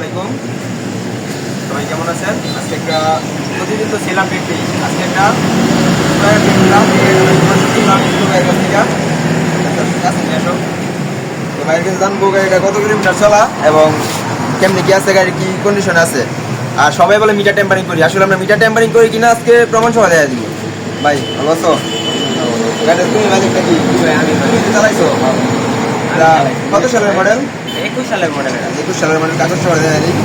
আলাইকুম, সবাই কেমন আছেন? আজকে একটা প্রতিদিন তো সেল আপডেট দিই, আজকে একটা তো ভাইয়ের কাছে জানবো গাড়িটা কত কিলোমিটার চলা এবং কেমনি কি আছে, গাড়ির কি কন্ডিশন আছে। আর সবাই বলে মিটার টেম্পারিং করি, আসলে আমরা মিটার টেম্পারিং করি কিনা আজকে প্রমাণ সভা দেখা দিব। ভাই ভালো আছো? গাড়িটা তুমি মালিক নাকি? তুমি তো চালাইছো? কত সালের মডেল? 21 সালের মডেল। 21 সালের মডেল, কাগজ সবাই দেখা দিই।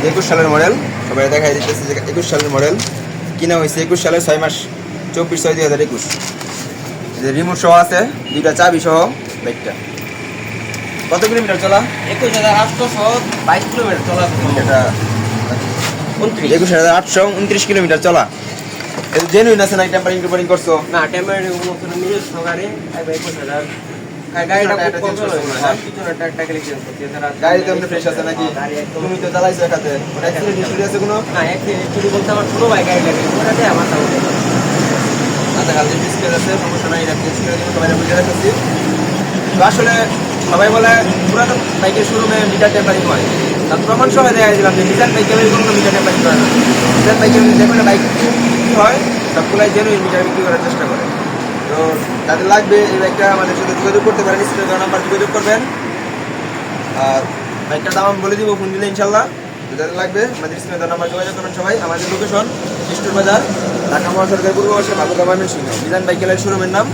21 সালের মডেল সবাই দেখাই দিতেছে যে 21 সালের মডেল, কিনা হয়েছে 21 সালের 6 মাস, 24/6/2021। যে রিমোট সহ আছে, দুইটা চাবি সহ বাইকটা। কত কিলোমিটার চলা? 21,822 কিলোমিটার চলা। এটা 21,829 কিলোমিটার চলা। জেনুইন আছে না? টেম্পারিং করছো? না, টেম্পারেচার কোনো নিজস্ব গাড়ি। 21,000 গাড়িটা খুব কম চলে। পিছনে একটা ক্লিয়ার করতে তারা গাড়ি তো এমনি ফ্রেশ আছে নাকি? গাড়ি একদম তুমি তো চালাইছো একাতে, ওটা অ্যাক্সিডেন্ট হিস্টরি আছে কোনো? না, একচুয়ালি বলতে আমার ছোট ভাই গাড়ি লাগে, ওটাতে আমার সাথে আচ্ছা, কালকে ডিসপ্লে আছে, সমস্যা নাই, এটা ডিসপ্লে দিয়ে সবাই বুঝে রাখছি। তো আসলে সবাই বলে পুরাতন বাইকের শোরুমে মিটার টেম্পারিং হয়, তার প্রমাণ সবাই দেখা দিলাম যে ডিজাইন বাইকের কোনো মিটার টেম্পারিং করে না। ডিজাইন বাইকের যে কোনো বাইক কী হয় সবগুলাই জেনুইন মিটার বিক্রি করার চেষ্টা করে। তো যাদের লাগবে এই বাইকটা আমাদের সাথে যোগাযোগ করতে পারেন, স্ক্রিনে দেওয়া নাম্বার যোগাযোগ করবেন। আর বাইকটার দাম আমি বলে দিব ফোন দিলে ইনশাল্লাহ। যাদের লাগবে আমাদের স্ক্রিনে দেওয়া নাম্বার যোগাযোগ করবেন সবাই। আমাদের লোকেশন স্টোর বাজার, ঢাকা মহাসড়কের পূর্ব পাশে ভালুকা ময়মনসিংহ। ডিজাইন বাইক শোরুমের নাম,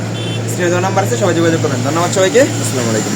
স্ক্রিনে দেওয়া নাম্বার আছে, সবাই যোগাযোগ করবেন। ধন্যবাদ সবাইকে, আসসালামু আলাইকুম।